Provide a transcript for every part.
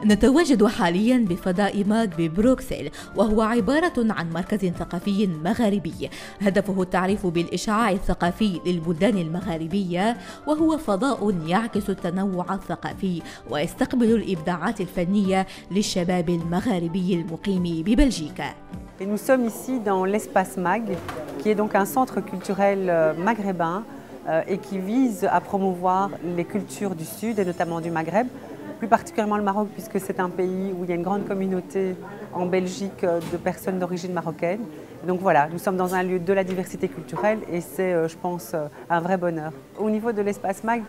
نتواجد حالياً بفضاء ماغ ببروكسل، وهو عبارة عن مركز ثقافي مغاربي هدفه التعريف بالإشعاع الثقافي للبلدان المغاربية، وهو فضاء يعكس التنوع الثقافي ويستقبل الإبداعات الفنية للشباب المغاربي المقيم ببلجيكا. Et nous sommes ici dans l'espace MAG, qui est donc un centre culturel maghrébin et qui vise à promouvoir les cultures du Sud et notamment du Maghreb, plus particulièrement le Maroc puisque c'est un pays où il y a une grande communauté en Belgique de personnes d'origine marocaine. Donc voilà, nous sommes dans un lieu de la diversité culturelle et c'est, je pense, un vrai bonheur. Au niveau de l'espace MAG,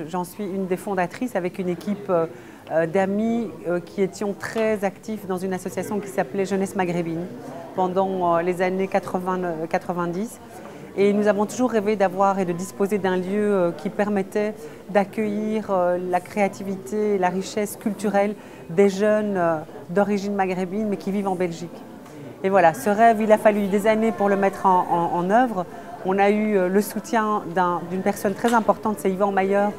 j'en suis une des fondatrices avec une équipe d'amis qui étions très actifs dans une association qui s'appelait Jeunesse Maghrébine pendant les années 80-90. Et nous avons toujours rêvé d'avoir et de disposer d'un lieu qui permettait d'accueillir la créativité et la richesse culturelle des jeunes d'origine maghrébine mais qui vivent en Belgique. Et voilà, ce rêve, il a fallu des années pour le mettre en œuvre. On a eu le soutien d'une personne très importante, c'est Yvan Mayer,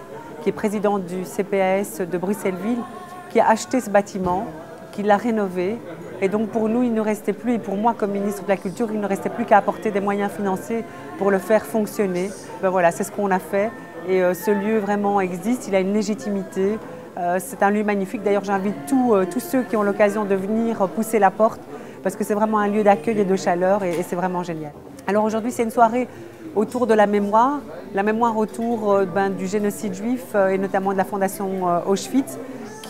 qui est président du CPAS de Bruxelles-Ville, qui a acheté ce bâtiment, qui l'a rénové. Et donc pour nous, il ne restait plus, et pour moi comme ministre de la Culture, il ne restait plus qu'à apporter des moyens financiers pour le faire fonctionner. Ben voilà, c'est ce qu'on a fait. Et ce lieu vraiment existe, il a une légitimité. C'est un lieu magnifique. D'ailleurs, j'invite tous ceux qui ont l'occasion de venir pousser la porte, parce que c'est vraiment un lieu d'accueil et de chaleur, et c'est vraiment génial. Alors aujourd'hui, c'est une soirée autour de la mémoire autour du génocide juif et notamment de la fondation Auschwitz,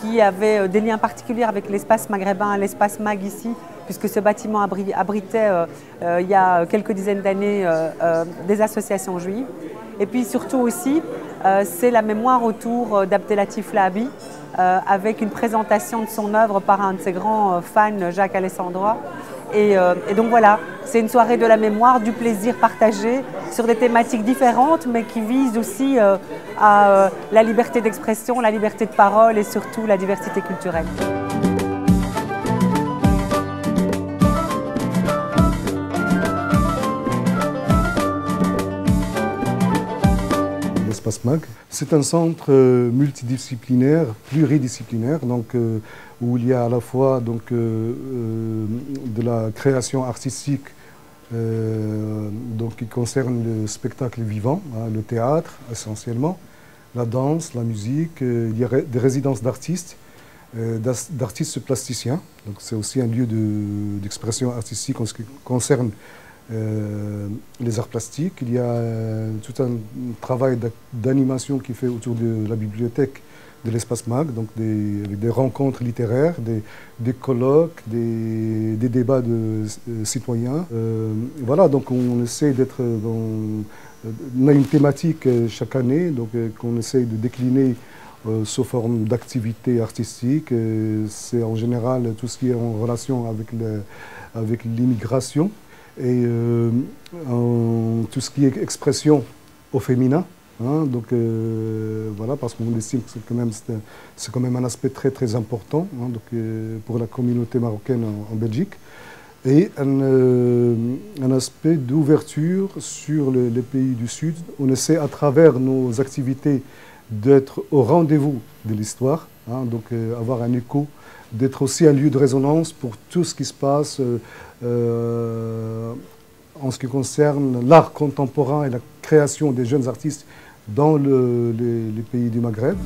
qui avait des liens particuliers avec l'espace maghrébin, l'espace MAG ici, puisque ce bâtiment abritait il y a quelques dizaines d'années des associations juives. Et puis surtout aussi, c'est la mémoire autour d'Abdelatif Lahabi, avec une présentation de son œuvre par un de ses grands fans, Jacques Alessandrois. Et donc voilà, c'est une soirée de la mémoire, du plaisir partagé sur des thématiques différentes, mais qui visent aussi à la liberté d'expression, la liberté de parole et surtout la diversité culturelle. L'espace MAG, c'est un centre multidisciplinaire, pluridisciplinaire, donc, où il y a à la fois donc, de la création artistique donc, qui concerne le spectacle vivant, hein, le théâtre essentiellement, la danse, la musique, il y a des résidences d'artistes, d'artistes plasticiens, donc c'est aussi un lieu d'expression artistique en ce qui concerne les arts plastiques. Il y a tout un travail d'animation qui est fait autour de la bibliothèque de l'espace MAG, donc avec des rencontres littéraires, des colloques, des débats de citoyens. Voilà, donc on essaie d'être dans... On a une thématique chaque année, donc qu'on essaie de décliner sous forme d'activités artistiques. C'est en général tout ce qui est en relation avec l'immigration et tout ce qui est expression au féminin. Hein, donc voilà, parce qu'on estime que c'est quand même un aspect très très important, hein, donc, pour la communauté marocaine en Belgique, et un aspect d'ouverture sur les pays du Sud. On essaie à travers nos activités d'être au rendez-vous de l'histoire, hein, donc avoir un écho, d'être aussi un lieu de résonance pour tout ce qui se passe en ce qui concerne l'art contemporain et la création des jeunes artistes dans les pays du Maghreb.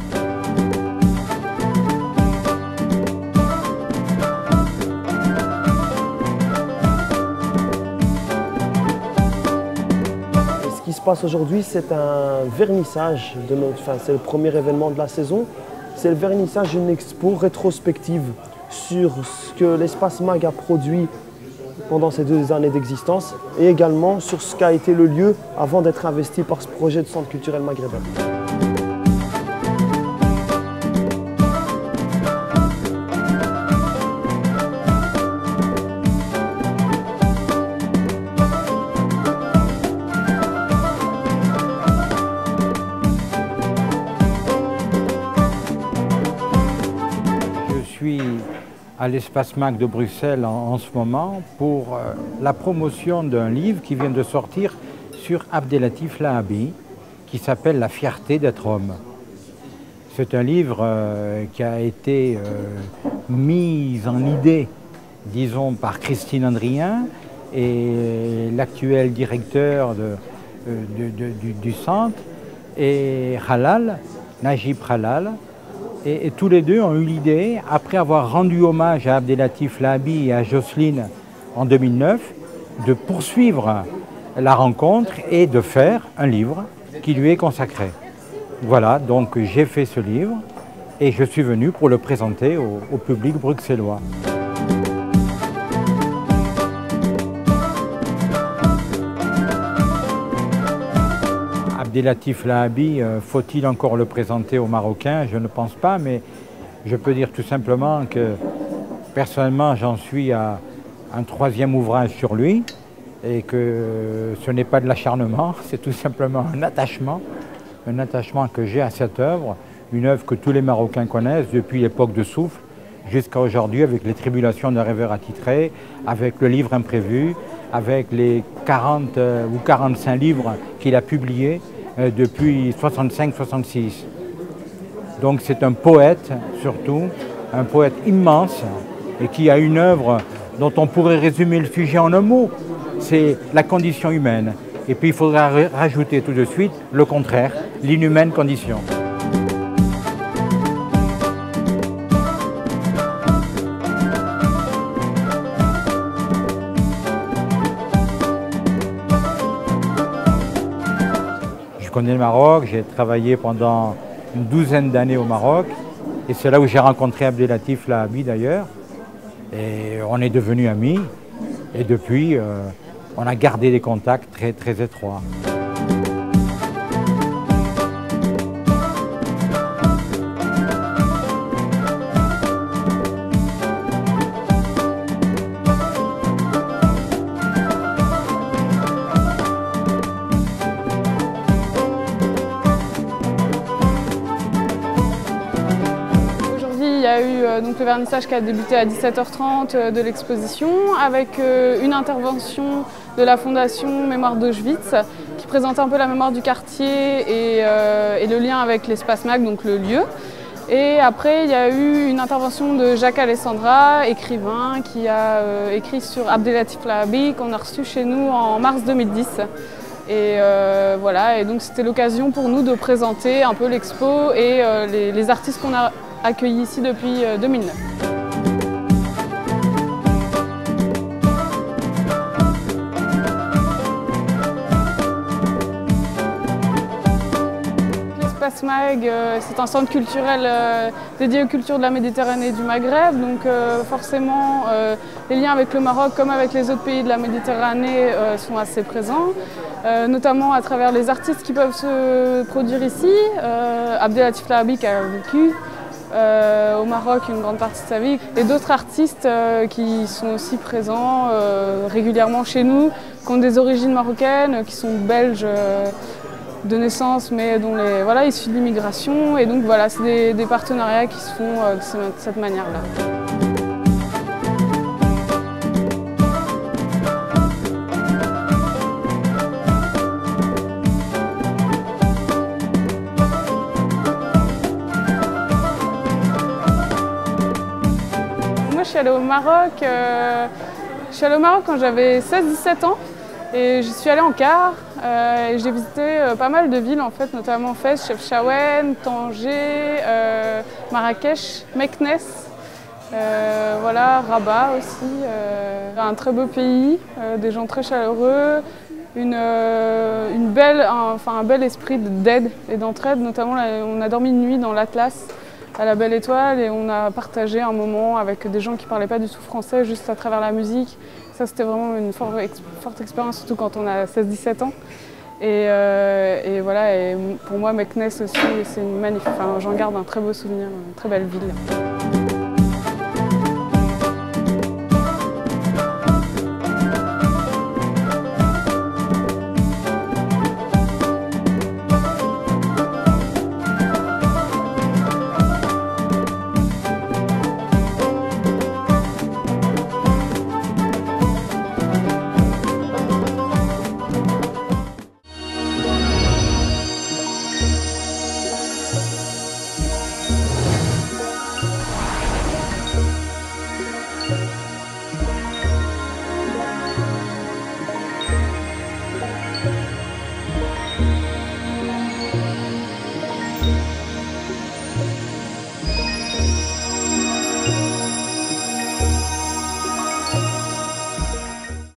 Ce qui se passe aujourd'hui, c'est un vernissage de c'est le premier événement de la saison. C'est le vernissage d'une expo rétrospective sur ce que l'espace MAG a produit pendant ces 2 années d'existence et également sur ce qu'a été le lieu avant d'être investi par ce projet de centre culturel maghrébin. à l'Espace MAG de Bruxelles en ce moment pour la promotion d'un livre qui vient de sortir sur Abdelatif Lahabi, qui s'appelle « La fierté d'être homme ». C'est un livre qui a été mis en idée, disons, par Christine Andrien et l'actuel directeur du centre, et Halal, Najib Halal. Et tous les deux ont eu l'idée, après avoir rendu hommage à Abdelatif Lahabi et à Jocelyne en 2009, de poursuivre la rencontre et de faire un livre qui lui est consacré. Voilà, donc j'ai fait ce livre et je suis venu pour le présenter au public bruxellois. Abdelatif Lahabi, faut-il encore le présenter aux Marocains? Je ne pense pas, mais je peux dire tout simplement que personnellement j'en suis à un 3e ouvrage sur lui et que ce n'est pas de l'acharnement, c'est tout simplement un attachement que j'ai à cette œuvre, une œuvre que tous les Marocains connaissent depuis l'époque de Souffle jusqu'à aujourd'hui, avec les tribulations d'un rêveur attitré, avec le livre imprévu, avec les 40 ou 45 livres qu'il a publiés depuis 65-66. Donc c'est un poète surtout, un poète immense et qui a une œuvre dont on pourrait résumer le sujet en un mot, c'est la condition humaine. Et puis il faudra rajouter tout de suite le contraire, l'inhumaine condition. Je connais le Maroc, j'ai travaillé pendant une 12aine d'années au Maroc et c'est là où j'ai rencontré Abdelatif Lahabi d'ailleurs et on est devenus amis et depuis on a gardé des contacts très très étroits. Il y a eu donc le vernissage qui a débuté à 17h30 de l'exposition avec une intervention de la Fondation Mémoire d'Auschwitz qui présentait un peu la mémoire du quartier et le lien avec l'Espace MAG, donc le lieu. Et après, il y a eu une intervention de Jacques Alessandra, écrivain, qui a écrit sur Abdelatif Lahabi qu'on a reçu chez nous en mars 2010. Et voilà, et donc c'était l'occasion pour nous de présenter un peu l'expo et les artistes qu'on a accueillis ici depuis 2009. L'Espace MAG, c'est un centre culturel dédié aux cultures de la Méditerranée et du Maghreb, donc forcément les liens avec le Maroc comme avec les autres pays de la Méditerranée sont assez présents, notamment à travers les artistes qui peuvent se produire ici. Abdelatif Lahabi qui a vécu au Maroc une grande partie de sa vie, et d'autres artistes qui sont aussi présents régulièrement chez nous, qui ont des origines marocaines, qui sont belges de naissance, mais dont voilà, issus de l'immigration. Et donc voilà, c'est des partenariats qui se font de cette manière-là. Moi, je suis allée au Maroc quand j'avais 16-17 ans. Et j'y suis allée en car et j'ai visité pas mal de villes en fait, notamment Fès, Chefchaouen, Tanger, Marrakech, Meknès, voilà, Rabat aussi. Un très beau pays, des gens très chaleureux, un bel esprit d'aide et d'entraide. Notamment, on a dormi une nuit dans l'Atlas à la Belle Étoile et on a partagé un moment avec des gens qui ne parlaient pas du tout français, juste à travers la musique. Ça, c'était vraiment une forte expérience, surtout quand on a 16-17 ans. Et voilà, et pour moi, Meknès aussi, c'est une magnifique. Enfin, j'en garde un très beau souvenir, une très belle ville.